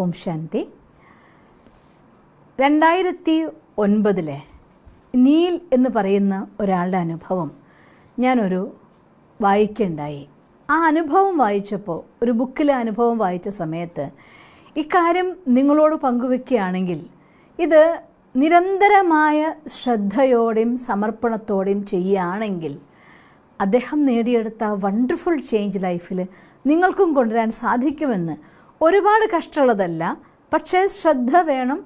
Om Shanti. 2009 Neil എന്ന് പറയുന്ന ഒരാളുടെ അനുഭവം ഞാനൊരു വായിക്കുകയുണ്ടായി. ആ അനുഭവം വായിച്ചപ്പോൾ, ഒരു ബുക്കിലെ അനുഭവം വായിച്ച സമയത്ത് ഇക്കാര്യം നിങ്ങളോട് പങ്കുവെക്കുകയാണെങ്കിൽ ഇത് നിരന്തരമായ ശ്രദ്ധയോടെയും സമർപ്പണത്തോടെയും ചെയ്യുകയാണെങ്കിൽ അദ്ദേഹം നേടിയെടുത്ത വണ്ടർഫുൾ ചേഞ്ച് ലൈഫിൽ നിങ്ങൾക്കും കൊണ്ടുവരാൻ സാധിക്കുമെന്ന്. ഒരുപാട് കഷ്ടമുള്ളതല്ല, പക്ഷേ ശ്രദ്ധ വേണം,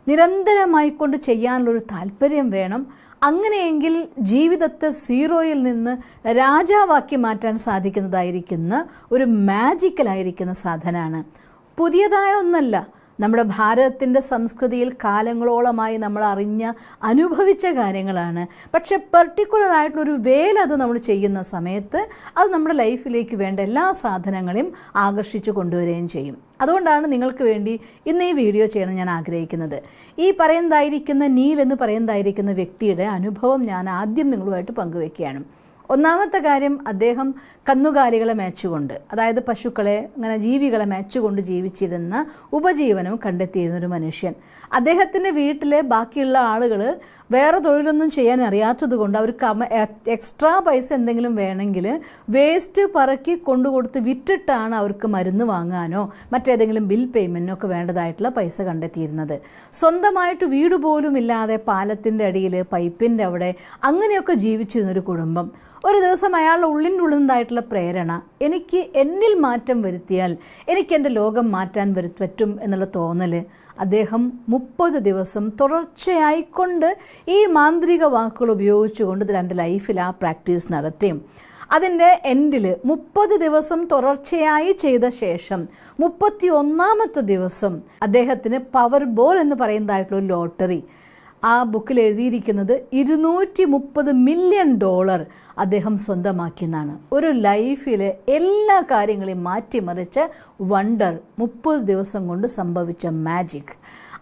നിരന്തരമായി കൊണ്ട് ചെയ്യാനുള്ളൊരു താല്പര്യം വേണം. അങ്ങനെയെങ്കിൽ ജീവിതത്തെ സീറോയിൽ നിന്ന് രാജാവാക്കി മാറ്റാൻ സാധിക്കുന്നതായിരിക്കുന്ന ഒരു മാജിക്കലായിരിക്കുന്ന സാധനമാണ്. പുതിയതായ ഒന്നല്ല, നമ്മുടെ ഭാരതത്തിൻ്റെ സംസ്കൃതിയിൽ കാലങ്ങളോളമായി നമ്മൾ അനുഭവിച്ച കാര്യങ്ങളാണ്. പക്ഷെ പെർട്ടിക്കുലറായിട്ടുള്ളൊരു വേല അത് നമ്മൾ ചെയ്യുന്ന സമയത്ത് അത് നമ്മുടെ ലൈഫിലേക്ക് വേണ്ട എല്ലാ സാധനങ്ങളെയും ആകർഷിച്ചു കൊണ്ടുവരികയും ചെയ്യും. അതുകൊണ്ടാണ് നിങ്ങൾക്ക് വേണ്ടി ഇന്ന് ഈ വീഡിയോ ചെയ്യണം ഞാൻ ആഗ്രഹിക്കുന്നത്. ഈ പറയുന്നതായിരിക്കുന്ന നീൽ എന്ന് പറയുന്നതായിരിക്കുന്ന വ്യക്തിയുടെ അനുഭവം ഞാൻ ആദ്യം നിങ്ങളുമായിട്ട് പങ്കുവെക്കുകയാണ്. ഒന്നാമത്തെ കാര്യം, അദ്ദേഹം കന്നുകാലികളെ മേച്ചുകൊണ്ട്, അതായത് പശുക്കളെ, അങ്ങനെ ജീവികളെ മേച്ചുകൊണ്ട് ജീവിച്ചിരുന്ന ഉപജീവനം കണ്ടെത്തിയിരുന്നൊരു മനുഷ്യൻ. അദ്ദേഹത്തിൻ്റെ വീട്ടിലെ ബാക്കിയുള്ള ആളുകൾ വേറെ തൊഴിലൊന്നും ചെയ്യാൻ അറിയാത്തത് കൊണ്ട് അവർക്ക് എക്സ്ട്രാ പൈസ എന്തെങ്കിലും വേണമെങ്കിൽ വേസ്റ്റ് പറക്കി കൊണ്ടുകൊടുത്ത് വിറ്റിട്ടാണ് അവർക്ക് മരുന്ന് വാങ്ങാനോ മറ്റേതെങ്കിലും ബിൽ പേയ്മെൻറ്റിനോ ഒക്കെ വേണ്ടതായിട്ടുള്ള പൈസ കണ്ടെത്തിയിരുന്നത്. സ്വന്തമായിട്ട് വീട് പോലും ഇല്ലാതെ പാലത്തിൻ്റെ അടിയിൽ, പൈപ്പിൻ്റെ അവിടെ അങ്ങനെയൊക്കെ ജീവിച്ചിരുന്നൊരു കുടുംബം. ഒരു ദിവസം അയാളുടെ ഉള്ളിനുള്ളതായിട്ടുള്ള പ്രേരണ, എനിക്ക് എന്നിൽ മാറ്റം വരുത്തിയാൽ എനിക്ക് എൻ്റെ ലോകം മാറ്റാൻ പറ്റും എന്നുള്ള തോന്നൽ, അദ്ദേഹം 30 ദിവസം തുടർച്ചയായിക്കൊണ്ട് ഈ മാന്ത്രിക വാക്കുകൾ ഉപയോഗിച്ചുകൊണ്ട് തൻ്റെ ലൈഫിൽ ആ പ്രാക്ടീസ് നടത്തി. അതിൻ്റെ എൻഡിൽ 30 ദിവസം തുടർച്ചയായി ചെയ്ത ശേഷം 31ാമത്തെ ദിവസം അദ്ദേഹത്തിന് പവർ ബോൾ എന്ന് പറയുന്നതായിട്ടുള്ള ലോട്ടറി, ആ ബുക്കിൽ എഴുതിയിരിക്കുന്നത് $230 മില്യൺ അദ്ദേഹം സ്വന്തമാക്കിയെന്നാണ്. ഒരു ലൈഫിലെ എല്ലാ കാര്യങ്ങളെയും മാറ്റിമറിച്ച വണ്ടർ, 30 ദിവസം കൊണ്ട് സംഭവിച്ച മാജിക്.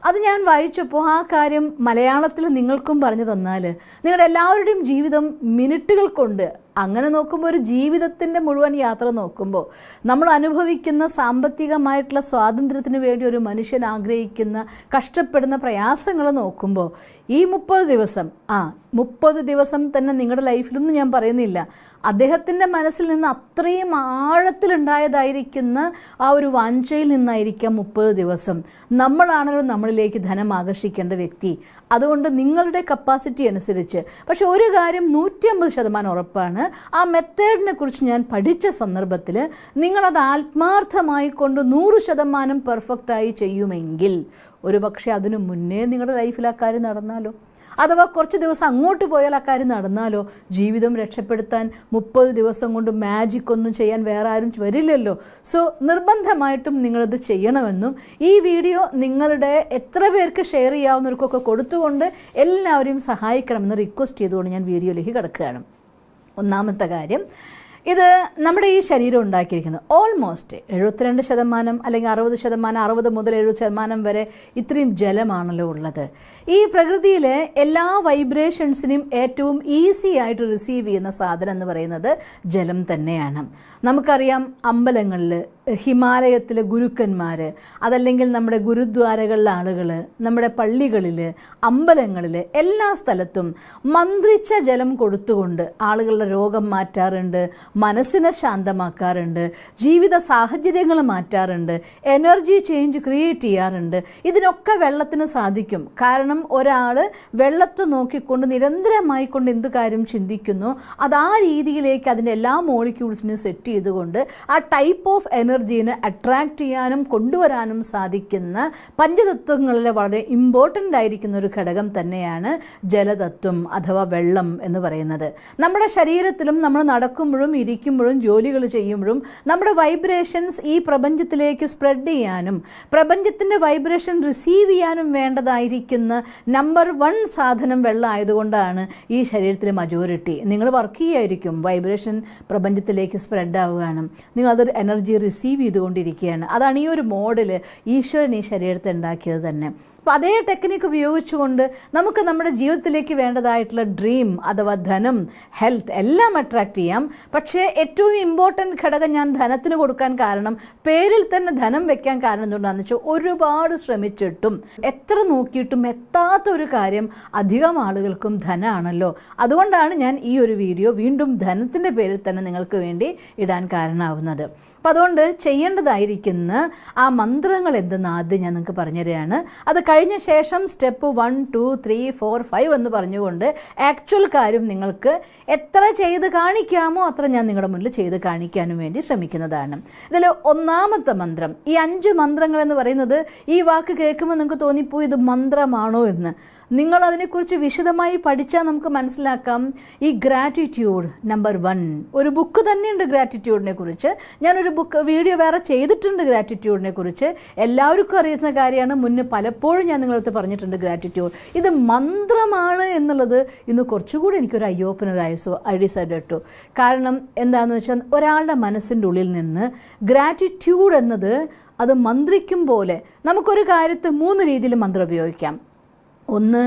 അത് ഞാൻ വായിച്ചപ്പോൾ ആ കാര്യം മലയാളത്തിൽ നിങ്ങൾക്കും പറഞ്ഞു തന്നാൽ നിങ്ങളുടെ എല്ലാവരുടെയും ജീവിതം മിനിറ്റുകൾ കൊണ്ട്, അങ്ങനെ നോക്കുമ്പോൾ ഒരു ജീവിതത്തിൻ്റെ മുഴുവൻ യാത്ര നോക്കുമ്പോൾ നമ്മൾ അനുഭവിക്കുന്ന സാമ്പത്തികമായിട്ടുള്ള സ്വാതന്ത്ര്യത്തിന് വേണ്ടി ഒരു മനുഷ്യൻ ആഗ്രഹിക്കുന്ന കഷ്ടപ്പെടുന്ന പ്രയാസങ്ങൾ നോക്കുമ്പോൾ ഈ 30 ദിവസം തന്നെ നിങ്ങളുടെ ലൈഫിലൊന്നും ഞാൻ പറയുന്നില്ല, അദ്ദേഹത്തിൻ്റെ മനസ്സിൽ നിന്ന് അത്രയും ആഴത്തിലുണ്ടായതായിരിക്കുന്ന ആ ഒരു വാഞ്ചയിൽ നിന്നായിരിക്കാം 30 ദിവസം. നമ്മളാണല്ലോ നമ്മളിലേക്ക് ധനം ആകർഷിക്കേണ്ട വ്യക്തി. അതുകൊണ്ട് നിങ്ങളുടെ കപ്പാസിറ്റി അനുസരിച്ച്, പക്ഷെ ഒരു കാര്യം 150% ഉറപ്പാണ്, ആ മെത്തേഡിനെ കുറിച്ച് ഞാൻ പഠിച്ച സന്ദർഭത്തിൽ നിങ്ങളത് ആത്മാർത്ഥമായി കൊണ്ട് 100% പെർഫെക്റ്റായി ചെയ്യുമെങ്കിൽ ഒരു പക്ഷേ അതിനു മുന്നേ നിങ്ങളുടെ ലൈഫിൽ ആ കാര്യം നടന്നാലോ, അഥവാ കുറച്ച് ദിവസം അങ്ങോട്ട് പോയാൽ ആ കാര്യം നടന്നാലോ, ജീവിതം രക്ഷപ്പെടുത്താൻ 30 ദിവസം കൊണ്ട് മാജിക് ഒന്നും ചെയ്യാൻ വേറെ ആരും വരില്ലല്ലോ. സോ നിർബന്ധമായിട്ടും നിങ്ങളിത് ചെയ്യണമെന്നും ഈ വീഡിയോ നിങ്ങളുടെ എത്ര പേർക്ക് ഷെയർ ചെയ്യാവുന്നവർക്കൊക്കെ കൊടുത്തുകൊണ്ട് എല്ലാവരെയും സഹായിക്കണമെന്ന് റിക്വസ്റ്റ് ചെയ്തുകൊണ്ട് ഞാൻ വീഡിയോയിലേക്ക് കിടക്കുകയാണ്. ഒന്നാമത്തെ കാര്യം, ഇത് നമ്മുടെ ഈ ശരീരം ഉണ്ടാക്കിയിരിക്കുന്നത് ഓൾമോസ്റ്റ് 72% അല്ലെങ്കിൽ 60%, 60 മുതൽ 70% വരെ ഇത്രയും ജലമാണല്ലോ ഉള്ളത്. ഈ പ്രകൃതിയിലെ എല്ലാ വൈബ്രേഷൻസിനും ഏറ്റവും ഈസി ആയിട്ട് റിസീവ് ചെയ്യുന്ന സാധനം എന്ന് പറയുന്നത് ജലം തന്നെയാണ്. നമുക്കറിയാം, അമ്പലങ്ങളിൽ, ഹിമാലയത്തിലെ ഗുരുക്കന്മാർ, അതല്ലെങ്കിൽ നമ്മുടെ ഗുരുദ്വാരകളിലെ ആളുകൾ, നമ്മുടെ പള്ളികളിൽ, അമ്പലങ്ങളിൽ, എല്ലാ സ്ഥലത്തും മന്ത്രിച്ച ജലം കൊടുത്തുകൊണ്ട് ആളുകളുടെ രോഗം മാറ്റാറുണ്ട്, മനസ്സിനെ ശാന്തമാക്കാറുണ്ട്, ജീവിത സാഹചര്യങ്ങൾ മാറ്റാറുണ്ട്, എനർജി ചേഞ്ച് ക്രിയേറ്റ് ചെയ്യാറുണ്ട്. ഇതിനൊക്കെ വെള്ളത്തിന് സാധിക്കും. കാരണം ഒരാൾ വെള്ളത്തെ നോക്കിക്കൊണ്ട് നിരന്തരമായി കൊണ്ട് എന്ത് കാര്യം ചിന്തിക്കുന്നു അത് ആ രീതിയിലേക്ക് അതിൻ്റെ എല്ലാ മോളിക്യൂൾസിനും സെറ്റ് ചെയ്തുകൊണ്ട് ആ ടൈപ്പ് ഓഫ് എനർജീനെ അട്രാക്റ്റ് ചെയ്യാനും കൊണ്ടുവരാനും സാധിക്കുന്ന പഞ്ചതത്വങ്ങളിലെ വളരെ ഇമ്പോർട്ടൻ്റ് ആയിരിക്കുന്ന ഒരു ഘടകം തന്നെയാണ് ജലതത്വം അഥവാ വെള്ളം എന്ന് പറയുന്നത്. നമ്മുടെ ശരീരത്തിലും നമ്മൾ നടക്കുമ്പോഴും ഇരിക്കുമ്പോഴും ജോലികൾ ചെയ്യുമ്പോഴും നമ്മുടെ വൈബ്രേഷൻസ് ഈ പ്രപഞ്ചത്തിലേക്ക് സ്പ്രെഡ് ചെയ്യാനും പ്രപഞ്ചത്തിൻ്റെ വൈബ്രേഷൻ റിസീവ് ചെയ്യാനും വേണ്ടതായിരിക്കുന്ന നമ്പർ 1 സാധനം വെള്ളം ആയതുകൊണ്ടാണ് ഈ ശരീരത്തിലെ മജോറിറ്റി. നിങ്ങൾ വർക്ക് ചെയ്യായിരിക്കും, വൈബ്രേഷൻ പ്രപഞ്ചത്തിലേക്ക് സ്പ്രെഡ് ആവുകയാണ്, നിങ്ങൾ അതൊരു എനർജി റിസീവ് ചെയ്തുകൊണ്ടിരിക്കുകയാണ്. അതാണ് ഈ ഒരു മോഡൽ ഈശ്വരൻ ഈ ശരീരത്തെ ഉണ്ടാക്കിയത് തന്നെ. അപ്പോൾ അതേ ടെക്നിക്ക് ഉപയോഗിച്ചുകൊണ്ട് നമുക്ക് നമ്മുടെ ജീവിതത്തിലേക്ക് വേണ്ടതായിട്ടുള്ള ഡ്രീം അഥവാ ധനം, ഹെൽത്ത് എല്ലാം അട്രാക്റ്റ് ചെയ്യാം. പക്ഷേ ഏറ്റവും ഇമ്പോർട്ടൻറ്റ് ഘടകം ഞാൻ ധനത്തിന് കൊടുക്കാൻ കാരണം, പേരിൽ തന്നെ ധനം വെക്കാൻ കാരണം എന്തുകൊണ്ടാണെന്ന് വെച്ചാൽ ഒരുപാട് ശ്രമിച്ചിട്ടും എത്ര നോക്കിയിട്ടും എത്താത്ത ഒരു കാര്യം അധികം ആളുകൾക്കും ധനമാണല്ലോ. അതുകൊണ്ടാണ് ഞാൻ ഈ ഒരു വീഡിയോ വീണ്ടും ധനത്തിൻ്റെ പേരിൽ തന്നെ നിങ്ങൾക്ക് വേണ്ടി ഇടാൻ കാരണമാവുന്നത്. അപ്പം അതുകൊണ്ട് ചെയ്യേണ്ടതായിരിക്കുന്ന ആ മന്ത്രങ്ങൾ എന്തെന്ന് ആദ്യം ഞാൻ നിങ്ങൾക്ക് പറഞ്ഞുതരികയാണ്. അത് കഴിഞ്ഞ ശേഷം സ്റ്റെപ്പ് 1, 2, 3, 4, 5 എന്ന് പറഞ്ഞുകൊണ്ട് ആക്ച്വൽ കാര്യം നിങ്ങൾക്ക് എത്ര ചെയ്ത് കാണിക്കാമോ അത്ര ഞാൻ നിങ്ങളുടെ മുന്നിൽ ചെയ്ത് കാണിക്കാനും വേണ്ടി ശ്രമിക്കുന്നതാണ്. ഇതിൽ ഒന്നാമത്തെ മന്ത്രം, ഈ 5 മന്ത്രങ്ങൾ എന്ന് പറയുന്നത് ഈ വാക്ക് കേൾക്കുമ്പോൾ നിങ്ങൾക്ക് തോന്നിപ്പോയി ഇത് മന്ത്രമാണോ എന്ന്. നിങ്ങളതിനെക്കുറിച്ച് വിശദമായി പഠിച്ചാൽ നമുക്ക് മനസ്സിലാക്കാം. ഈ ഗ്രാറ്റിറ്റ്യൂഡ് നമ്പർ 1 ഒരു ബുക്ക് തന്നെയുണ്ട് ഗ്രാറ്റിറ്റ്യൂഡിനെ കുറിച്ച്. ഞാനൊരു വീഡിയോ വേറെ ചെയ്തിട്ടുണ്ട് ഗ്രാറ്റിറ്റ്യൂഡിനെ കുറിച്ച്. എല്ലാവർക്കും അറിയുന്ന കാര്യമാണ്, മുന്നേ പലപ്പോഴും ഞാൻ നിങ്ങളടുത്ത് പറഞ്ഞിട്ടുണ്ട് ഗ്രാറ്റിറ്റ്യൂഡ്. ഇത് മന്ത്രമാണ് എന്നുള്ളത് ഇന്ന് കുറച്ചുകൂടി എനിക്കൊരു ഐ ഓപ്പണറായി. So I decided to. കാരണം എന്താണെന്ന് വെച്ചാൽ ഒരാളുടെ മനസ്സിൻ്റെ ഉള്ളിൽ നിന്ന് ഗ്രാറ്റിറ്റ്യൂഡ് എന്നത് അത് മന്ത്രിക്കും പോലെ നമുക്കൊരു കാര്യത്തെ 3 രീതിയിൽ മന്ത്രം ഉപയോഗിക്കാം. ഒന്ന്,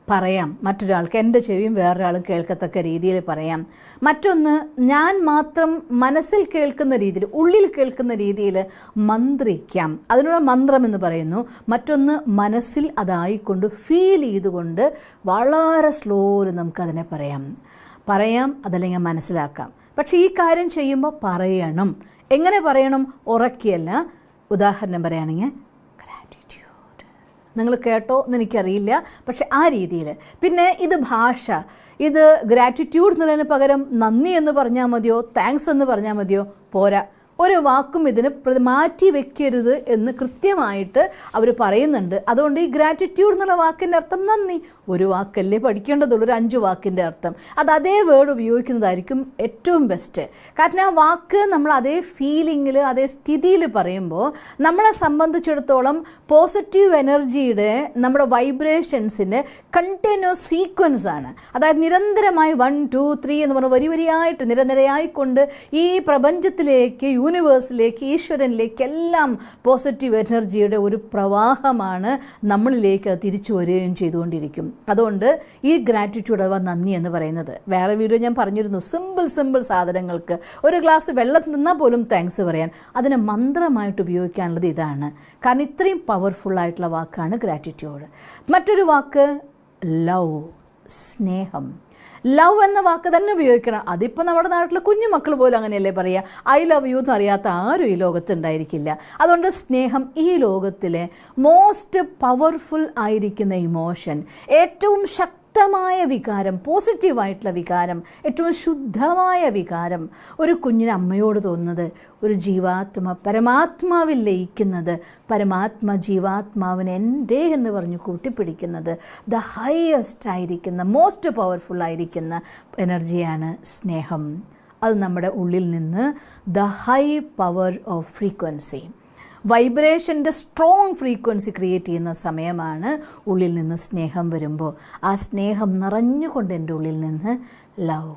പറയാം മറ്റൊരാൾക്ക്, എൻ്റെ ചെവിയും വേറൊരാളും കേൾക്കത്തക്ക രീതിയിൽ പറയാം. മറ്റൊന്ന്, ഞാൻ മാത്രം മനസ്സിൽ കേൾക്കുന്ന രീതിയിൽ, ഉള്ളിൽ കേൾക്കുന്ന രീതിയിൽ മന്ത്രിക്കാം, അതിനുള്ള മന്ത്രം എന്ന് പറയുന്നു. മറ്റൊന്ന്, മനസ്സിൽ അതായിക്കൊണ്ട് ഫീൽ ചെയ്തുകൊണ്ട് വളരെ സ്ലോയിൽ നമുക്കതിനെ പറയാം, അതല്ലെങ്കിൽ മനസ്സിലാക്കാം. പക്ഷേ ഈ കാര്യം ചെയ്യുമ്പോൾ പറയണം. എങ്ങനെ പറയണം? ഉറക്കിയല്ല. ഉദാഹരണം പറയുകയാണെങ്കിൽ, നിങ്ങൾ കേട്ടോ എന്ന് എനിക്കറിയില്ല, പക്ഷെ ആ രീതിയിൽ. പിന്നെ ഇത് ഭാഷ, ഇത് ഗ്രാറ്റിറ്റ്യൂഡ് എന്നുള്ളതിന് പകരം നന്ദി എന്ന് പറഞ്ഞാൽ മതിയോ, താങ്ക്സ് എന്ന് പറഞ്ഞാൽ മതിയോ? പോരാ. ഒരു വാക്കും ഇതിന് മാറ്റി വെക്കരുത് എന്ന് കൃത്യമായിട്ട് അവർ പറയുന്നുണ്ട്. അതുകൊണ്ട് ഈ ഗ്രാറ്റിറ്റ്യൂഡ് എന്നുള്ള വാക്കിൻ്റെ അർത്ഥം നന്ദി. ഒരു വാക്കല്ലേ പഠിക്കേണ്ടതുള്ളൂ, ഒരു 5 വാക്കിൻ്റെ അർത്ഥം. അത് അതേ വേർഡ് ഉപയോഗിക്കുന്നതായിരിക്കും ഏറ്റവും ബെസ്റ്റ്. കാരണം ആ വാക്ക് നമ്മൾ അതേ ഫീലിങ്ങിൽ, അതേ സ്ഥിതിയിൽ പറയുമ്പോൾ നമ്മളെ സംബന്ധിച്ചിടത്തോളം പോസിറ്റീവ് എനർജിയുടെ നമ്മുടെ വൈബ്രേഷൻസിൻ്റെ കണ്ടിന്യൂസ് സീക്വൻസ് ആണ്. അതായത് നിരന്തരമായി 1, 2, 3 എന്ന് പറഞ്ഞ വരിയായിട്ട് നിരനിരയായിക്കൊണ്ട് ഈ പ്രപഞ്ചത്തിലേക്ക്, യൂണിവേഴ്സിലേക്ക്, ഈശ്വരനിലേക്ക് എല്ലാം പോസിറ്റീവ് എനർജിയുടെ ഒരു പ്രവാഹമാണ് നമ്മളിലേക്ക് തിരിച്ചു വരികയും ചെയ്തുകൊണ്ടിരിക്കും. അതുകൊണ്ട് ഈ ഗ്രാറ്റിറ്റ്യൂഡ് അഥവാ നന്ദി എന്ന് പറയുന്നത്, വേറെ വീഡിയോ ഞാൻ പറഞ്ഞിരുന്നു, സിമ്പിൾ സാധനങ്ങൾക്ക് ഒരു ഗ്ലാസ് വെള്ളം നിന്നാൽ പോലും താങ്ക്സ് പറയാൻ, അതിനെ മന്ത്രമായിട്ട് ഉപയോഗിക്കാനുള്ളത് ഇതാണ്. കാരണം ഇത്രയും പവർഫുള്ളായിട്ടുള്ള വാക്കാണ് ഗ്രാറ്റിറ്റ്യൂഡ്. മറ്റൊരു വാക്ക് ലവ്, സ്നേഹം. ലവ് എന്ന വാക്ക് തന്നെ ഉപയോഗിക്കണം. അതിപ്പോൾ നമ്മുടെ നാട്ടിൽ കുഞ്ഞു മക്കൾ പോലും അങ്ങനെയല്ലേ പറയുക. ഐ ലവ് യു എന്ന് അറിയാത്ത ആരും ഈ ലോകത്തുണ്ടായിരിക്കില്ല. അതുകൊണ്ട് സ്നേഹം ഈ ലോകത്തിലെ മോസ്റ്റ് പവർഫുൾ ആയിരിക്കുന്ന ഇമോഷൻ, ഏറ്റവും ശക്തമായ വികാരം, പോസിറ്റീവായിട്ടുള്ള വികാരം, ഏറ്റവും ശുദ്ധമായ വികാരം. ഒരു കുഞ്ഞിന് അമ്മയോട് തോന്നുന്നത്, ഒരു ജീവാത്മ പരമാത്മാവിൽ ലയിക്കുന്നത്, പരമാത്മ ജീവാത്മാവിന് എൻ്റെ എന്ന് പറഞ്ഞ് കൂട്ടിപ്പിടിക്കുന്നത്, ദ ഹയസ്റ്റ് ആയിരിക്കുന്ന, മോസ്റ്റ് പവർഫുൾ ആയിരിക്കുന്ന എനർജിയാണ് സ്നേഹം. അത് നമ്മുടെ ഉള്ളിൽ നിന്ന് the high power of frequency, വൈബ്രേഷൻ്റെ സ്ട്രോങ് ഫ്രീക്വൻസി ക്രിയേറ്റ് ചെയ്യുന്ന സമയമാണ് ഉള്ളിൽ നിന്ന് സ്നേഹം വരുമ്പോൾ. ആ സ്നേഹം നിറഞ്ഞുകൊണ്ട് എൻ്റെ ഉള്ളിൽ നിന്ന് ലവ്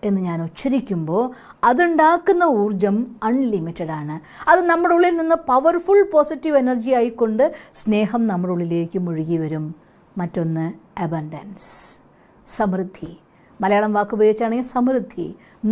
എന്ന് ഞാൻ ഉച്ചരിക്കുമ്പോൾ അതുണ്ടാക്കുന്ന ഊർജം അൺലിമിറ്റഡ് ആണ്. അത് നമ്മുടെ ഉള്ളിൽ നിന്ന് പവർഫുൾ പോസിറ്റീവ് എനർജി ആയിക്കൊണ്ട് സ്നേഹം നമ്മുടെ ഉള്ളിലേക്ക് മുഴുകി വരും. മറ്റൊന്ന് അബൻഡൻസ്, സമൃദ്ധി. മലയാളം വാക്ക് ഉപയോഗിച്ചാണെങ്കിൽ സമൃദ്ധി,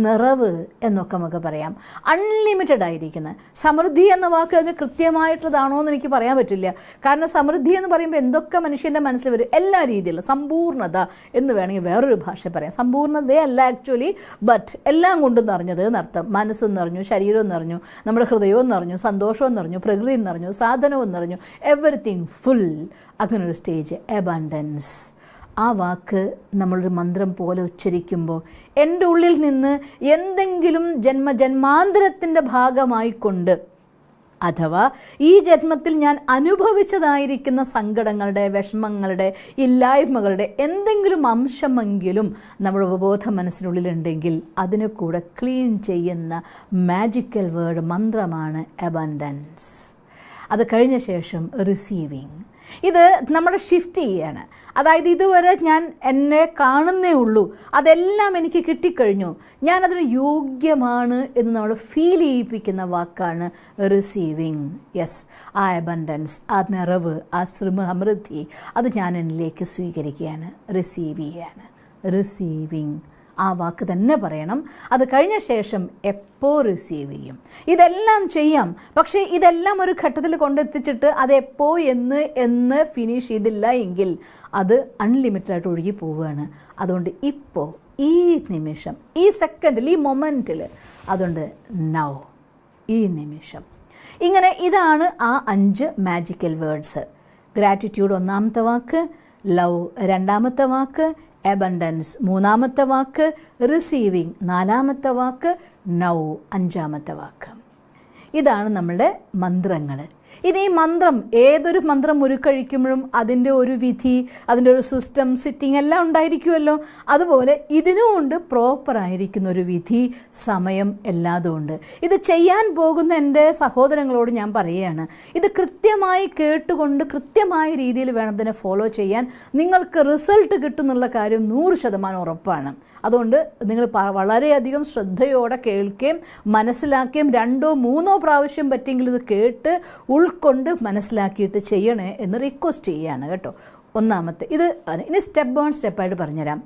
നിറവ് എന്നൊക്കെ നമുക്ക് പറയാം. അൺലിമിറ്റഡ് ആയിരിക്കുന്ന സമൃദ്ധി എന്ന വാക്ക് അതിന് കൃത്യമായിട്ടുള്ളതാണോ എന്ന് എനിക്ക് പറയാൻ പറ്റില്ല. കാരണം സമൃദ്ധി എന്ന് പറയുമ്പോൾ എന്തൊക്കെ മനുഷ്യൻ്റെ മനസ്സിൽ വരും, എല്ലാ രീതിയിലും സമ്പൂർണ്ണത എന്ന് വേണമെങ്കിൽ വേറൊരു ഭാഷ പറയാം. സമ്പൂർണ്ണതയല്ല ആക്ച്വലി, ബട്ട് എല്ലാം കൊണ്ടും നിറഞ്ഞത് എന്നർത്ഥം. മനസ്സും നിറഞ്ഞു, ശരീരവും നിറഞ്ഞു, നമ്മുടെ ഹൃദയവും നിറഞ്ഞു, സന്തോഷവും നിറഞ്ഞു, പ്രകൃതിയും നിറഞ്ഞു, സാധനവും നിറഞ്ഞു, എവറിത്തിങ് ഫുൾ. അങ്ങനൊരു സ്റ്റേജ് അബൻഡൻസ്. ആ വാക്ക് നമ്മളൊരു മന്ത്രം പോലെ ഉച്ചരിക്കുമ്പോൾ എൻ്റെ ഉള്ളിൽ നിന്ന് എന്തെങ്കിലും ജന്മജന്മാന്തരത്തിൻ്റെ ഭാഗമായിക്കൊണ്ട്, അഥവാ ഈ ജന്മത്തിൽ ഞാൻ അനുഭവിച്ചതായിരിക്കുന്ന സങ്കടങ്ങളുടെ, വിഷമങ്ങളുടെ, ഇല്ലായ്മകളുടെ എന്തെങ്കിലും അംശമെങ്കിലും നമ്മുടെ ഉപബോധ മനസ്സിനുള്ളിലുണ്ടെങ്കിൽ അതിനെ കൂടെ ക്ലീൻ ചെയ്യുന്ന മാജിക്കൽ വേർഡ്, മന്ത്രമാണ് അബൻഡൻസ്. അത് കഴിഞ്ഞ ശേഷം റിസീവിങ്. ഇത് നമ്മൾ ഷിഫ്റ്റ് ചെയ്യാണ്. അതായത് ഇതുവരെ ഞാൻ എന്നെ കാണുന്നേ ഉള്ളൂ, അതെല്ലാം എനിക്ക് കിട്ടിക്കഴിഞ്ഞു, ഞാനതിന് യോഗ്യമാണ് എന്ന് നമ്മൾ ഫീൽ ചെയ്യിപ്പിക്കുന്ന വാക്കാണ് റിസീവിങ്. യെസ്, ആ അബണ്ടൻസ്, ആ നിറവ്, ആ സമൃദ്ധി, അത് ഞാൻ എന്നിലേക്ക് സ്വീകരിക്കുകയാണ്, റിസീവ് ചെയ്യാണ്. റിസീവിങ്, ആ വാക്ക് തന്നെ പറയണം. അത് കഴിഞ്ഞ ശേഷം എപ്പോൾ റിസീവ് ചെയ്യും. ഇതെല്ലാം ചെയ്യാം, പക്ഷേ ഇതെല്ലാം ഒരു ഘട്ടത്തിൽ കൊണ്ടെത്തിച്ചിട്ട് അത് എപ്പോൾ എന്ന് ഫിനിഷ് ചെയ്തില്ല എങ്കിൽ അത് അൺലിമിറ്റഡായിട്ട് ഒഴുകി പോവുകയാണ്. അതുകൊണ്ട് ഇപ്പോൾ, ഈ നിമിഷം, ഈ സെക്കൻഡിൽ, ഈ മൊമെൻറ്റിൽ, അതുകൊണ്ട് നൗ, ഈ നിമിഷം. ഇങ്ങനെ ഇതാണ് ആ 5 മാജിക്കൽ വേർഡ്സ്. ഗ്രാറ്റിറ്റ്യൂഡ് ഒന്നാമത്തെ വാക്ക്, ലവ് രണ്ടാമത്തെ വാക്ക്, അബണ്ടൻസ് മൂന്നാമത്തെ വാക്ക്, റിസീവിങ് നാലാമത്തെ വാക്ക്, നൗ അഞ്ചാമത്തെ വാക്ക്. ഇതാണ് നമ്മളുടെ മന്ത്രങ്ങൾ. ഇനി ഈ മന്ത്രം, ഏതൊരു മന്ത്രം ഉരുക്കഴിക്കുമ്പോഴും അതിൻ്റെ ഒരു വിധി, അതിൻ്റെ ഒരു സിസ്റ്റം, സിറ്റിംഗ് എല്ലാം ഉണ്ടായിരിക്കുമല്ലോ. അതുപോലെ ഇതിനുമുണ്ട് പ്രോപ്പറായിരിക്കുന്ന ഒരു വിധി, സമയം, എല്ലാതും ഉണ്ട്. ഇത് ചെയ്യാൻ പോകുന്ന എൻ്റെ സഹോദരങ്ങളോട് ഞാൻ പറയുകയാണ്, ഇത് കൃത്യമായി കേട്ടുകൊണ്ട് കൃത്യമായ രീതിയിൽ വേണം ഇതിനെ ഫോളോ ചെയ്യാൻ. നിങ്ങൾക്ക് റിസൾട്ട് കിട്ടുന്നുള്ള കാര്യം 100% ഉറപ്പാണ്. അതുകൊണ്ട് നിങ്ങൾ വളരെയധികം ശ്രദ്ധയോടെ കേൾക്കുകയും മനസ്സിലാക്കുകയും 2 or 3 പ്രാവശ്യം പറ്റിയെങ്കിൽ ഇത് കേട്ട് ഉൾക്കൊണ്ട് മനസ്സിലാക്കിയിട്ട് ചെയ്യണേ എന്ന് റിക്വസ്റ്റ് ചെയ്യുകയാണ് കേട്ടോ. ഒന്നാമത്തെ ഇത്. ഇനി സ്റ്റെപ്പ് ബൈ സ്റ്റെപ്പായിട്ട് പറഞ്ഞുതരാം.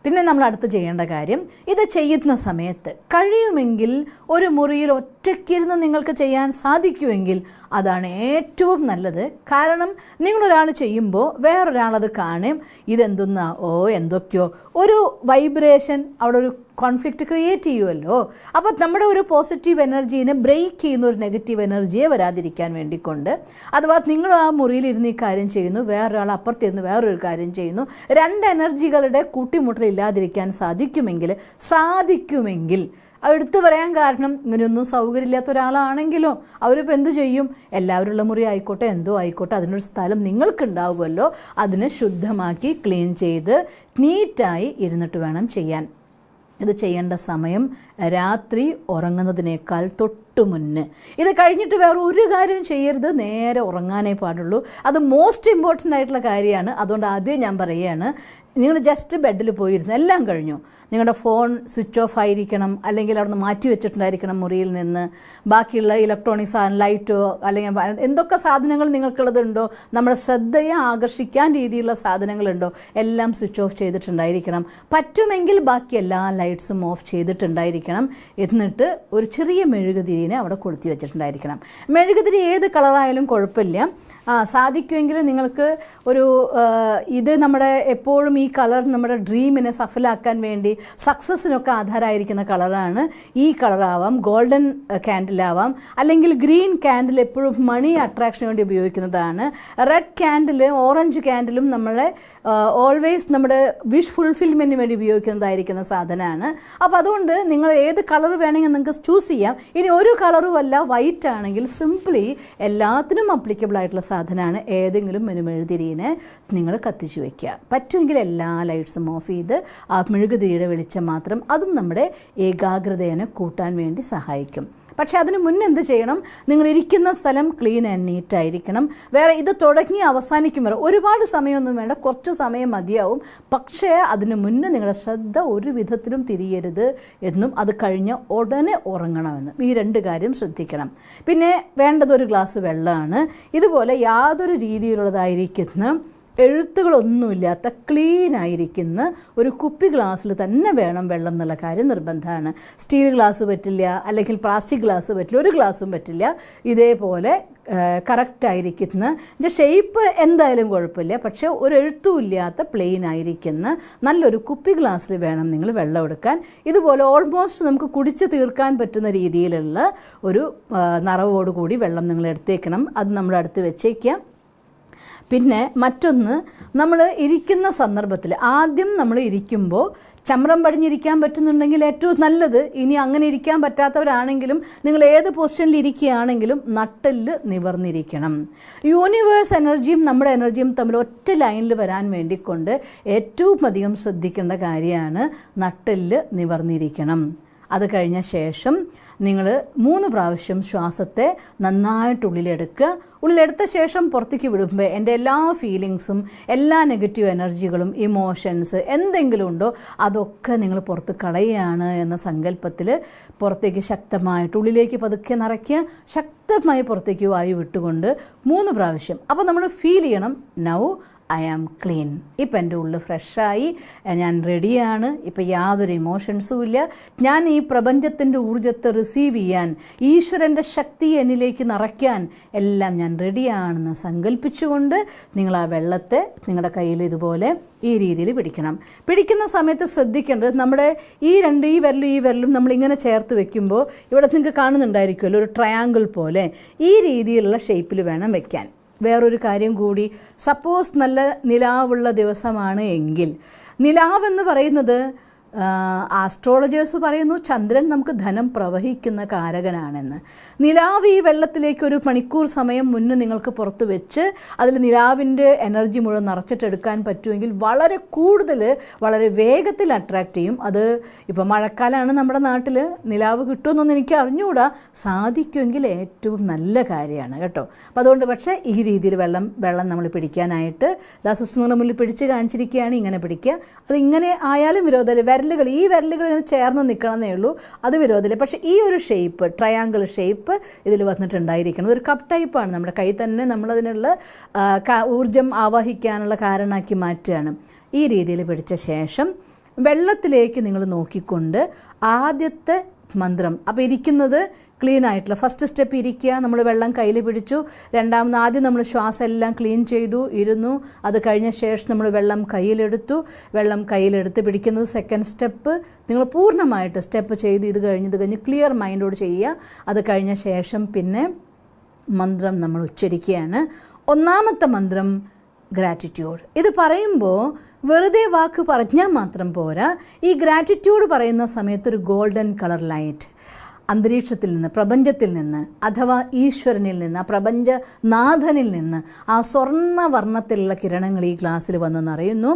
പിന്നെ നമ്മൾ അടുത്ത് ചെയ്യേണ്ട കാര്യം, ഇത് ചെയ്യുന്ന സമയത്ത് കഴിയുമെങ്കിൽ ഒരു മുറിയിൽ ഒറ്റയ്ക്കിരുന്ന് നിങ്ങൾക്ക് ചെയ്യാൻ സാധിക്കുമെങ്കിൽ അതാണ് ഏറ്റവും നല്ലത്. കാരണം നിങ്ങളൊരാൾ ചെയ്യുമ്പോൾ വേറൊരാളത് കാണും, ഇതെന്തെന്നാ, എന്തൊക്കെയോ ഒരു വൈബ്രേഷൻ, അവിടെ ഒരു കോൺഫ്ലിക്റ്റ് ക്രിയേറ്റ് ചെയ്യുമല്ലോ. അപ്പോൾ നമ്മുടെ ഒരു പോസിറ്റീവ് എനർജീനെ ബ്രേക്ക് ചെയ്യുന്ന ഒരു നെഗറ്റീവ് എനർജിയെ വരാതിരിക്കാൻ വേണ്ടിക്കൊണ്ട്, അഥവാ നിങ്ങൾ ആ മുറിയിലിരുന്ന് ഈ കാര്യം ചെയ്യുന്നു, വേറൊരാൾ അപ്പുറത്തിരുന്ന് വേറൊരു കാര്യം ചെയ്യുന്നു, 2 എനർജികളുടെ കൂട്ടിമുട്ടലില്ലാതിരിക്കാൻ സാധിക്കുമെങ്കിൽ എടുത്തു പറയാൻ കാരണം, ഇങ്ങനെയൊന്നും സൗകര്യമില്ലാത്ത ഒരാളാണെങ്കിലോ അവരിപ്പോൾ എന്ത് ചെയ്യും, എല്ലാവരുള്ള മുറി ആയിക്കോട്ടെ, എന്തോ ആയിക്കോട്ടെ, അതിനൊരു സ്ഥലം നിങ്ങൾക്കുണ്ടാവുമല്ലോ, അതിനെ ശുദ്ധമാക്കി ക്ലീൻ ചെയ്ത് നീറ്റായി ഇരുന്നിട്ട് വേണം ചെയ്യാൻ. ഇത് ചെയ്യേണ്ട സമയം രാത്രി ഉറങ്ങുന്നതിനേക്കാൾ തൊട്ട് മുന്നേ. ഇത് കഴിഞ്ഞിട്ട് വേറെ ഒരു കാര്യം ചെയ്യരുത്, നേരെ ഉറങ്ങാനേ പാടുള്ളൂ. അത് മോസ്റ്റ് ഇമ്പോർട്ടൻ്റ് ആയിട്ടുള്ള കാര്യമാണ്. അതുകൊണ്ട് ആദ്യം ഞാൻ പറയുകയാണ്, നിങ്ങൾ ജസ്റ്റ് ബെഡിൽ പോയിരുന്നു, എല്ലാം കഴിഞ്ഞു, നിങ്ങളുടെ ഫോൺ സ്വിച്ച് ഓഫ് ആയിരിക്കണം, അല്ലെങ്കിൽ അവിടെ നിന്ന് മാറ്റി വെച്ചിട്ടുണ്ടായിരിക്കണം മുറിയിൽ നിന്ന്. ബാക്കിയുള്ള ഇലക്ട്രോണിക് സാധനം, ലൈറ്റോ അല്ലെങ്കിൽ എന്തൊക്കെ സാധനങ്ങൾ നിങ്ങൾക്കുള്ളതുണ്ടോ, നമ്മുടെ ശ്രദ്ധയെ ആകർഷിക്കാൻ രീതിയിലുള്ള സാധനങ്ങളുണ്ടോ, എല്ലാം സ്വിച്ച് ഓഫ് ചെയ്തിട്ടുണ്ടായിരിക്കണം. പറ്റുമെങ്കിൽ ബാക്കി എല്ലാ ലൈറ്റ്സും ഓഫ് ചെയ്തിട്ടുണ്ടായിരിക്കണം. എന്നിട്ട് ഒരു ചെറിയ മെഴുകുതിരിനെ അവിടെ കൊളുത്തി വെച്ചിട്ടുണ്ടായിരിക്കണം. മെഴുകുതിരി ഏത് കളറായാലും കുഴപ്പമില്ല. സാധിക്കുമെങ്കിൽ നിങ്ങൾക്ക് ഒരു ഇത് നമ്മുടെ എപ്പോഴും ഈ കളർ നമ്മുടെ ഡ്രീമിനെ സഫലാക്കാൻ വേണ്ടി, സക്സസ്സിനൊക്കെ ആധാരമായിരിക്കുന്ന കളറാണ്. ഈ കളറാവാം, ഗോൾഡൻ ക്യാൻഡിലാവാം, അല്ലെങ്കിൽ ഗ്രീൻ ക്യാൻഡിൽ എപ്പോഴും മണി അട്രാക്ഷന് വേണ്ടി ഉപയോഗിക്കുന്നതാണ്. റെഡ് ക്യാൻഡിൽ, ഓറഞ്ച് ക്യാൻഡിലും നമ്മളെ ഓൾവേസ് നമ്മുടെ വിഷ് ഫുൾഫിൽമെൻറ്റിന് വേണ്ടി ഉപയോഗിക്കുന്നതായിരിക്കുന്ന സാധനമാണ്. അപ്പോൾ അതുകൊണ്ട് നിങ്ങൾ ഏത് കളർ വേണമെങ്കിൽ നിങ്ങൾക്ക് ചൂസ് ചെയ്യാം. ഇനി ഒരു കളറും അല്ല, വൈറ്റ് ആണെങ്കിൽ സിംപ്ലി എല്ലാത്തിനും അപ്ലിക്കബിൾ ആയിട്ടുള്ള സാധനമാണ്. ഏതെങ്കിലും ഒരു മെഴുകുതിരിനെ നിങ്ങൾ കത്തിച്ചു വയ്ക്കുക. പറ്റുമെങ്കിൽ എല്ലാ ലൈറ്റ്സും ഓഫ് ചെയ്ത് ആ മെഴുകുതിരിയുടെ വെളിച്ചം മാത്രം, അതും നമ്മുടെ ഏകാഗ്രതയെ കൂട്ടാൻ വേണ്ടി സഹായിക്കും. പക്ഷേ അതിന് മുന്നേ എന്ത് ചെയ്യണം, നിങ്ങൾ ഇരിക്കുന്ന സ്ഥലം ക്ലീൻ ആൻഡ് നീറ്റായിരിക്കണം. വേറെ ഇത് തുടങ്ങി അവസാനിക്കും വരെ ഒരുപാട് സമയമൊന്നും വേണ്ട, കുറച്ച് സമയം മതിയാവും. പക്ഷേ അതിന് മുന്നേ നിങ്ങളുടെ ശ്രദ്ധ ഒരു വിധത്തിലും തിരിയരുത് എന്നും, അത് കഴിഞ്ഞ ഉടനെ ഉറങ്ങണമെന്നും, ഈ 2 കാര്യം ശ്രദ്ധിക്കണം. പിന്നെ വേണ്ടത് ഒരു ഗ്ലാസ് വെള്ളമാണ്. ഇതുപോലെ യാതൊരു രീതിയിലുള്ളതായിരിക്കുന്ന എഴുത്തുകളൊന്നുമില്ലാത്ത ക്ലീൻ ആയിരിക്കുന്ന ഒരു കുപ്പി ഗ്ലാസ്സിൽ തന്നെ വേണം വെള്ളം എന്നുള്ള കാര്യം നിർബന്ധമാണ്. സ്റ്റീൽ ഗ്ലാസ് പറ്റില്ല, അല്ലെങ്കിൽ പ്ലാസ്റ്റിക് ഗ്ലാസ് പറ്റില്ല, ഒരു ഗ്ലാസ്സും പറ്റില്ല. ഇതേപോലെ കറക്റ്റായിരിക്കുന്ന, ഷേപ്പ് എന്തായാലും കുഴപ്പമില്ല, പക്ഷേ ഒരു എഴുത്തുമില്ലാത്ത പ്ലെയിൻ ആയിരിക്കുന്ന നല്ലൊരു കുപ്പി ഗ്ലാസ്സിൽ വേണം നിങ്ങൾ വെള്ളം എടുക്കാൻ. ഇതുപോലെ ഓൾമോസ്റ്റ് നമുക്ക് കുടിച്ച് തീർക്കാൻ പറ്റുന്ന രീതിയിലുള്ള ഒരു നിറവോടുകൂടി വെള്ളം നിങ്ങൾ എടുത്തേക്കണം. അത് നമ്മുടെ അടുത്ത് വെച്ചേക്കാം. പിന്നെ മറ്റൊന്ന്, നമ്മൾ ഇരിക്കുന്ന സന്ദർഭത്തിൽ ആദ്യം നമ്മൾ ഇരിക്കുമ്പോൾ ചമ്രം പടിഞ്ഞിരിക്കാൻ പറ്റുന്നുണ്ടെങ്കിൽ ഏറ്റവും നല്ലത്. ഇനി അങ്ങനെ ഇരിക്കാൻ പറ്റാത്തവരാണെങ്കിലും നിങ്ങൾ ഏത് പൊസിഷനിൽ ഇരിക്കുകയാണെങ്കിലും നട്ടെല്ല് നിവർന്നിരിക്കണം. യൂണിവേഴ്സ് എനർജിയും നമ്മുടെ എനർജിയും തമ്മിൽ ഒറ്റ ലൈനിൽ വരാൻ വേണ്ടിക്കൊണ്ട് ഏറ്റവും അധികം ശ്രദ്ധിക്കേണ്ട കാര്യമാണ് നട്ടെല്ല് നിവർന്നിരിക്കണം. അത് കഴിഞ്ഞ ശേഷം നിങ്ങൾ 3 പ്രാവശ്യം ശ്വാസത്തെ നന്നായിട്ട് ഉള്ളിലെടുത്ത ശേഷം പുറത്തേക്ക് വിടുമ്പോൾ എൻ്റെ എല്ലാ ഫീലിങ്സും എല്ലാ നെഗറ്റീവ് എനർജികളും ഇമോഷൻസ് എന്തെങ്കിലും ഉണ്ടോ അതൊക്കെ നിങ്ങൾ പുറത്ത് കളയുകയാണ് എന്ന സങ്കല്പത്തിൽ പുറത്തേക്ക് ശക്തമായിട്ട് ഉള്ളിലേക്ക് പതുക്കെ നിറയ്ക്കുക, ശക്തമായി പുറത്തേക്ക് വായു വിട്ടുകൊണ്ട് 3 പ്രാവശ്യം. അപ്പോൾ നമ്മൾ ഫീൽ ചെയ്യണം, നൗ ഐ ആം ക്ലീൻ. ഇപ്പം എൻ്റെ ഉള്ളിൽ ഫ്രഷായി, ഞാൻ റെഡിയാണ്, ഇപ്പം യാതൊരു ഇമോഷൻസും ഇല്ല, ഞാൻ ഈ പ്രപഞ്ചത്തിൻ്റെ ഊർജ്ജത്തെ റിസീവ് ചെയ്യാൻ, ഈശ്വരൻ്റെ ശക്തി എന്നിലേക്ക് നിറയ്ക്കാൻ എല്ലാം ഞാൻ റെഡിയാണെന്ന് സങ്കല്പിച്ചുകൊണ്ട് നിങ്ങൾ ആ വെള്ളത്തെ നിങ്ങളുടെ കയ്യിൽ ഇതുപോലെ ഈ രീതിയിൽ പിടിക്കണം. പിടിക്കുന്ന സമയത്ത് ശ്രദ്ധിക്കേണ്ടത് നമ്മുടെ ഈ വിരലും നമ്മളിങ്ങനെ ചേർത്ത് വെക്കുമ്പോൾ ഇവിടെ നിങ്ങൾക്ക് കാണുന്നുണ്ടായിരിക്കുമല്ലോ ഒരു ട്രയാങ്കിൾ പോലെ ഈ രീതിയിലുള്ള ഷേപ്പിൽ വേണം വെക്കാൻ. വേറൊരു കാര്യം കൂടി, സപ്പോസ് നല്ല നിലാവുള്ള ദിവസമാണ് എങ്കിൽ, നിലാവെന്ന് പറയുന്നത് ആസ്ട്രോളജേഴ്സ് പറയുന്നു ചന്ദ്രൻ നമുക്ക് ധനം പ്രവഹിക്കുന്ന കാരകനാണെന്ന്. നിലാവ് ഈ വെള്ളത്തിലേക്ക് ഒരു മണിക്കൂർ സമയം മുന്നേ നിങ്ങൾക്ക് പുറത്ത് വെച്ച് അതിൽ നിലാവിൻ്റെ എനർജി മുഴുവൻ നിറച്ചിട്ടെടുക്കാൻ പറ്റുമെങ്കിൽ വളരെ കൂടുതൽ വളരെ വേഗത്തിൽ അട്രാക്റ്റ് ചെയ്യും. അത് ഇപ്പോൾ മഴക്കാലമാണ് നമ്മുടെ നാട്ടിൽ, നിലാവ് കിട്ടുമെന്നൊന്നും എനിക്ക് അറിഞ്ഞുകൂടാ, സാധിക്കുമെങ്കിൽ ഏറ്റവും നല്ല കാര്യമാണ് കേട്ടോ. അപ്പോൾ അതുകൊണ്ട് പക്ഷേ ഈ രീതിയിൽ വെള്ളം നമ്മൾ പിടിക്കാനായിട്ട് ദാസസ്തുങ്ങളുടെ മുന്നിൽ പിടിച്ച് കാണിച്ചിരിക്കുകയാണ്. ഇങ്ങനെ പിടിക്കുക, അത് ഇങ്ങനെ ആയാലും വിരോധമില്ല. ഈ വിരലുകൾ ഇങ്ങനെ ചേർന്ന് നിൽക്കണമെന്നേ ഉള്ളൂ, അത് വിരോധമില്ല. പക്ഷേ ഈ ഒരു ഷേപ്പ്, ട്രയാങ്കിൾ ഷേപ്പ് ഇതിൽ വന്നിട്ടുണ്ടായിരിക്കണം. ഒരു കപ്പ് ടൈപ്പാണ്, നമ്മുടെ കൈ തന്നെ നമ്മളതിനുള്ള ഊർജം ആവാഹിക്കാനുള്ള കാരണമാക്കി മാറ്റുകയാണ്. ഈ രീതിയിൽ പിടിച്ച ശേഷം വെള്ളത്തിലേക്ക് നിങ്ങൾ നോക്കിക്കൊണ്ട് ആദ്യത്തെ മന്ത്രം, അപ്പോൾ ഇരിക്കുന്നത് ക്ലീൻ ആയിട്ടുള്ള ഫസ്റ്റ് സ്റ്റെപ്പ് ഇരിക്കുക, നമ്മൾ വെള്ളം കയ്യിൽ പിടിച്ചു. ആദ്യം നമ്മൾ ശ്വാസം എല്ലാം ക്ലീൻ ചെയ്തു, ഇരുന്നു. അത് കഴിഞ്ഞ ശേഷം നമ്മൾ വെള്ളം കയ്യിലെടുത്ത് പിടിക്കുന്നത് സെക്കൻഡ് സ്റ്റെപ്പ്. നിങ്ങൾ പൂർണ്ണമായിട്ട് സ്റ്റെപ്പ് ചെയ്ത് ഇത് കഴിഞ്ഞ് ക്ലിയർ മൈൻഡോട് ചെയ്യുക. അത് കഴിഞ്ഞ ശേഷം പിന്നെ മന്ത്രം നമ്മൾ ഉച്ചരിക്കുകയാണ്. ഒന്നാമത്തെ മന്ത്രം ഗ്രാറ്റിറ്റ്യൂഡ്. ഇത് പറയുമ്പോൾ വെറുതെ വാക്ക് പറഞ്ഞാൽ മാത്രം പോരാ, ഈ ഗ്രാറ്റിറ്റ്യൂഡ് പറയുന്ന സമയത്ത് ഒരു ഗോൾഡൻ കളർ ലൈറ്റ് അന്തരീക്ഷത്തിൽ നിന്ന്, പ്രപഞ്ചത്തിൽ നിന്ന്, അഥവാ ഈശ്വരനിൽ നിന്ന്, ആ പ്രപഞ്ചനാഥനിൽ നിന്ന് ആ സ്വർണ്ണവർണ്ണത്തിലുള്ള കിരണങ്ങൾ ഈ ഗ്ലാസ്സിൽ വന്ന് നിറയുന്നു.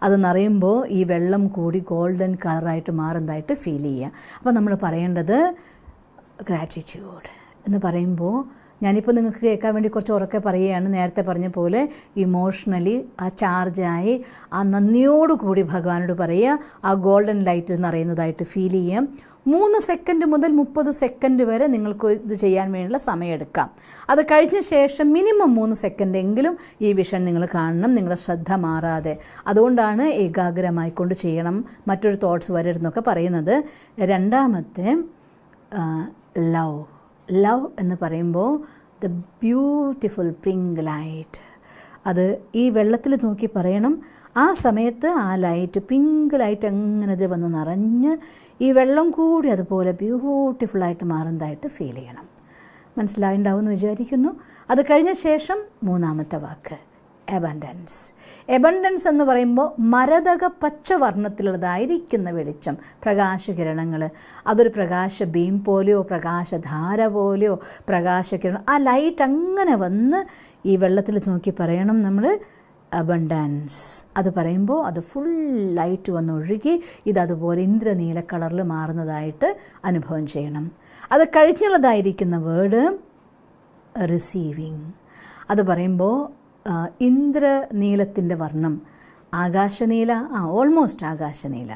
അത് നിറയുമ്പോൾ ഈ വെള്ളം കൂടി ഗോൾഡൻ കളറായിട്ട് മാറുന്നതായിട്ട് ഫീൽ ചെയ്യുക. അപ്പോൾ നമ്മൾ പറയേണ്ടത് ഗ്രാറ്റിറ്റ്യൂഡ് എന്ന് പറയുമ്പോൾ, ഞാനിപ്പോൾ നിങ്ങൾക്ക് കേൾക്കാൻ വേണ്ടി കുറച്ച് ഉറക്കെ പറയുകയാണ്. നേരത്തെ പറഞ്ഞ പോലെ ഇമോഷണലി ആ ചാർജായി ആ നന്ദിയോടുകൂടി ഭഗവാനോട് പറയുക. ആ ഗോൾഡൻ ലൈറ്റ് നിറയുന്നതായിട്ട് ഫീൽ ചെയ്യാം. 3 സെക്കൻഡ് മുതൽ 30 സെക്കൻഡ് വരെ നിങ്ങൾക്ക് ഇത് ചെയ്യാൻ വേണ്ടിയുള്ള സമയമെടുക്കാം. അത് കഴിഞ്ഞ ശേഷം മിനിമം 3 സെക്കൻഡ് എങ്കിലും ഈ വിഷൻ നിങ്ങൾ കാണണം, നിങ്ങളുടെ ശ്രദ്ധ മാറാതെ. അതുകൊണ്ടാണ് ഏകാഗ്രമായിക്കൊണ്ട് ചെയ്യണം, മറ്റൊരു തോട്ട്സ് വരരുതെന്നൊക്കെ പറയുന്നത്. രണ്ടാമത്തെ ലവ് എന്ന് പറയുമ്പോൾ ദ ബ്യൂട്ടിഫുൾ പിങ്ക് ലൈറ്റ്, അത് ഈ വെള്ളത്തിൽ നോക്കി പറയണം. ആ സമയത്ത് ആ ലൈറ്റ്, പിങ്ക് ലൈറ്റ് അങ്ങനെ ഇത് വന്ന് നിറഞ്ഞ് ഈ വെള്ളം കൂടി അതുപോലെ ബ്യൂട്ടിഫുള്ളായിട്ട് മാറുന്നതായിട്ട് ഫീൽ ചെയ്യണം. മനസ്സിലായിട്ടുണ്ടാവും എന്ന് വിചാരിക്കുന്നു. അത് കഴിഞ്ഞ ശേഷം മൂന്നാമത്തെ വാക്ക് എബണ്ടൻസ് എന്ന് പറയുമ്പോൾ മരതക പച്ച വർണ്ണത്തിലുള്ളതായിരിക്കുന്ന വെളിച്ചം, പ്രകാശകിരണങ്ങൾ, അതൊരു പ്രകാശ ബീം പോലെയോ പ്രകാശധാര പോലെയോ പ്രകാശകിരണം, ആ ലൈറ്റ് അങ്ങനെ വന്ന് ഈ വെള്ളത്തിൽ നോക്കി പറയണം നമ്മൾ അബണ്ടൻസ്. അത് പറയുമ്പോൾ അത് ഫുൾ ലൈറ്റ് വന്ന് ഒഴുകി ഇതതുപോലെ ഇന്ദ്രനീല കളറിൽ മാറുന്നതായിട്ട് അനുഭവം ചെയ്യണം. അത് കഴിഞ്ഞുള്ളതായിരിക്കുന്ന വേർഡ് റിസീവിങ്. അത് പറയുമ്പോൾ ഇന്ദ്രനീലത്തിൻ്റെ വർണ്ണം, ആകാശനീല, ഓൾമോസ്റ്റ് ആകാശനീല,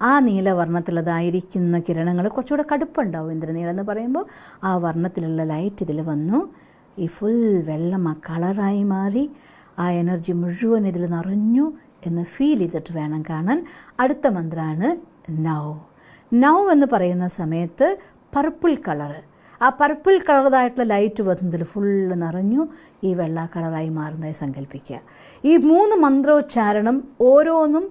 ആ നീലവർണ്ണത്തിലുള്ളതായിരിക്കുന്ന കിരണങ്ങൾ കുറച്ചുകൂടെ കടുപ്പുണ്ടാവും. ഇന്ദ്രനീലം എന്ന് പറയുമ്പോൾ ആ വർണ്ണത്തിലുള്ള ലൈറ്റ് ഇതിൽ വന്നു, ഈ ഫുൾ വെള്ളം ആ കളറായി മാറി ആ എനർജി മുഴുവൻ ഇതിൽ നിറഞ്ഞു എന്ന് ഫീൽ ചെയ്തിട്ട് വേണം കാണാൻ. അടുത്ത മന്ത്രമാണ് നൗ എന്ന് പറയുന്ന സമയത്ത് പർപ്പിൾ കളറ്, ആ പർപ്പിൾ കളറതായിട്ടുള്ള ലൈറ്റ് വന്നതിൽ ഫുള്ള് നിറഞ്ഞു ഈ വെള്ള കളറായി മാറുന്നതായി സങ്കല്പിക്കുക. ഈ 3 മന്ത്രോച്ചാരണം ഓരോന്നും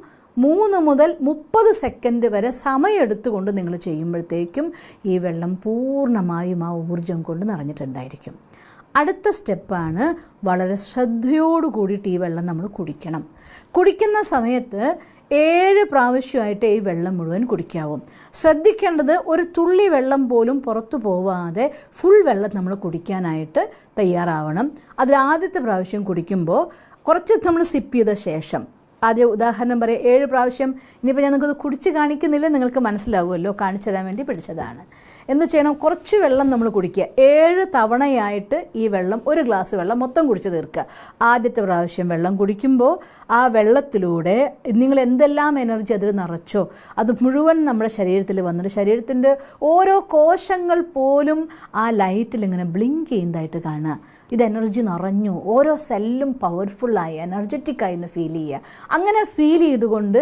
3 മുതൽ 30 സെക്കൻഡ് വരെ സമയമെടുത്തുകൊണ്ട് നിങ്ങൾ ചെയ്യുമ്പോഴത്തേക്കും ഈ വെള്ളം പൂർണ്ണമായും ആ ഊർജം കൊണ്ട് നിറഞ്ഞിട്ടുണ്ടായിരിക്കും. അടുത്ത സ്റ്റെപ്പാണ് വളരെ ശ്രദ്ധയോടു കൂടിയിട്ട് ഈ വെള്ളം നമ്മൾ കുടിക്കണം. കുടിക്കുന്ന സമയത്ത് 7 പ്രാവശ്യമായിട്ട് ഈ വെള്ളം മുഴുവൻ കുടിക്കാവും. ശ്രദ്ധിക്കേണ്ടത് ഒരു തുള്ളി വെള്ളം പോലും പുറത്തു പോവാതെ ഫുൾ വെള്ളം നമ്മൾ കുടിക്കാനായിട്ട് തയ്യാറാവണം. അതിൽ ആദ്യത്തെ പ്രാവശ്യം കുടിക്കുമ്പോൾ കുറച്ച് നമ്മൾ സിപ്പ് ചെയ്ത ശേഷം ആദ്യം ഉദാഹരണം പറയാം, 7 പ്രാവശ്യം. ഇനിയിപ്പോൾ ഞാൻ നിങ്ങൾക്കത് കുടിച്ച് കാണിക്കുന്നില്ല, നിങ്ങൾക്ക് മനസ്സിലാവുമല്ലോ, കാണിച്ചു തരാൻ വേണ്ടി പിടിച്ചതാണ്. എന്ത് ചെയ്യണം? കുറച്ച് വെള്ളം നമ്മൾ കുടിക്കുക. 7 തവണയായിട്ട് ഈ വെള്ളം, 1 ഗ്ലാസ് വെള്ളം മൊത്തം കുടിച്ച് തീർക്കുക. ആദ്യത്തെ പ്രാവശ്യം വെള്ളം കുടിക്കുമ്പോൾ ആ വെള്ളത്തിലൂടെ നിങ്ങൾ എന്തെല്ലാം എനർജി അതിൽ നിറച്ചോ അത് മുഴുവൻ നമ്മുടെ ശരീരത്തിൽ വന്നിട്ട് ശരീരത്തിൻ്റെ ഓരോ കോശങ്ങൾ പോലും ആ ലൈറ്റിൽ ഇങ്ങനെ ബ്ലിങ്ക് ചെയ്യുന്നതായിട്ട് കാണുക. ഇത് എനർജി നിറഞ്ഞു, ഓരോ സെല്ലും പവർഫുള്ളായി എനർജറ്റിക്കായി എന്ന് ഫീൽ ചെയ്യുക. അങ്ങനെ ഫീൽ ചെയ്തുകൊണ്ട്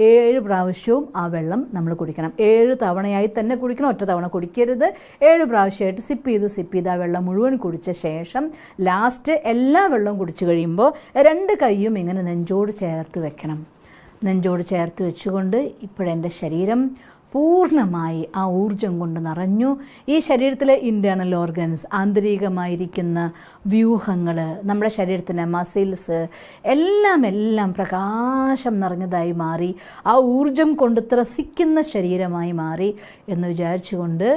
7 പ്രാവശ്യവും ആ വെള്ളം നമ്മൾ കുടിക്കണം. 7 തവണയായി തന്നെ കുടിക്കണം, ഒറ്റ തവണ കുടിക്കരുത്. 7 പ്രാവശ്യമായിട്ട് സിപ്പ് ചെയ്ത് ആ വെള്ളം മുഴുവൻ കുടിച്ച ശേഷം ലാസ്റ്റ് എല്ലാ വെള്ളവും കുടിച്ചു കഴിയുമ്പോൾ 2 കൈയും ഇങ്ങനെ നെഞ്ചോട് ചേർത്ത് വെക്കണം. നെഞ്ചോട് ചേർത്ത് വെച്ചുകൊണ്ട് ഇപ്പോഴെൻ്റെ ശരീരം പൂർണ്ണമായി ആ ഊർജം കൊണ്ട് നിറഞ്ഞു. ഈ ശരീരത്തിലെ ഇൻറ്റേർണൽ ഓർഗൻസ്, ആന്തരികമായിരിക്കുന്ന വ്യൂഹങ്ങൾ, നമ്മുടെ ശരീരത്തിൻ്റെ മസിൽസ് എല്ലാം പ്രകാശം നിറഞ്ഞതായി മാറി, ആ ഊർജം കൊണ്ട് ത്രസിക്കുന്ന ശരീരമായി മാറി എന്ന് വിചാരിച്ചുകൊണ്ട്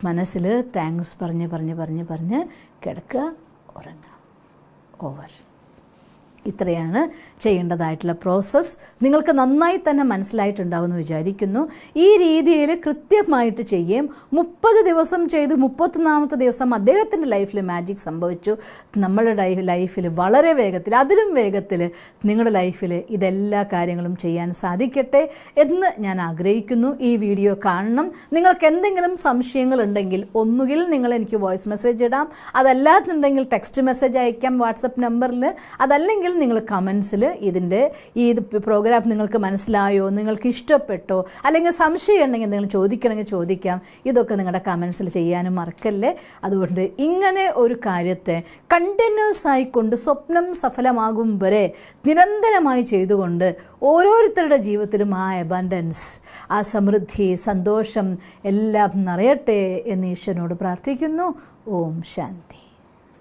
മനസ്സിൽ താങ്ക്സ് പറഞ്ഞ് കിടക്കുക, ഉറങ്ങുക. ഓവർ. ഇത്രയാണ് ചെയ്യേണ്ടതായിട്ടുള്ള പ്രോസസ്സ്. നിങ്ങൾക്ക് നന്നായി തന്നെ മനസ്സിലായിട്ടുണ്ടാവുമെന്ന് വിചാരിക്കുന്നു. ഈ രീതിയിൽ കൃത്യമായിട്ട് ചെയ്യും. 30 ദിവസം ചെയ്തു. 31ാമത്തെ ദിവസം അദ്ദേഹത്തിൻ്റെ ലൈഫിൽ മാജിക് സംഭവിച്ചു. നമ്മളുടെ ലൈഫിൽ വളരെ വേഗത്തിൽ, അതിലും വേഗത്തിൽ നിങ്ങളുടെ ലൈഫിൽ ഇതെല്ലാ കാര്യങ്ങളും ചെയ്യാൻ സാധിക്കട്ടെ എന്ന് ഞാൻ ആഗ്രഹിക്കുന്നു. ഈ വീഡിയോ കാണണം. നിങ്ങൾക്ക് എന്തെങ്കിലും സംശയങ്ങളുണ്ടെങ്കിൽ ഒന്നുകിൽ നിങ്ങൾ എനിക്ക് വോയിസ് മെസ്സേജ് ഇടാം, അതല്ലാന്നുണ്ടെങ്കിൽ ടെക്സ്റ്റ് മെസ്സേജ് അയക്കാം വാട്സപ്പ് നമ്പറിൽ, അതല്ലെങ്കിൽ നിങ്ങൾ കമൻസിൽ ഈ പ്രോഗ്രാം നിങ്ങൾക്ക് മനസ്സിലായോ, നിങ്ങൾക്ക് ഇഷ്ടപ്പെട്ടോ, അല്ലെങ്കിൽ സംശയം ഉണ്ടെങ്കിൽ നിങ്ങൾ ചോദിക്കണമെങ്കിൽ ചോദിക്കാം. ഇതൊക്കെ നിങ്ങളുടെ കമൻസിൽ ചെയ്യാനും മറക്കല്ലേ. അതുകൊണ്ട് ഇങ്ങനെ ഒരു കാര്യത്തെ കണ്ടിന്യൂസ് ആയിക്കൊണ്ട് സ്വപ്നം സഫലമാകും വരെ നിരന്തരമായി ചെയ്തുകൊണ്ട് ഓരോരുത്തരുടെ ജീവിതത്തിലും ആ അബൻഡൻസ്, ആ സമൃദ്ധി, സന്തോഷം എല്ലാം നിറയട്ടെ എന്ന് ഈശ്വരനോട് പ്രാർത്ഥിക്കുന്നു. ഓം ശാന്തി.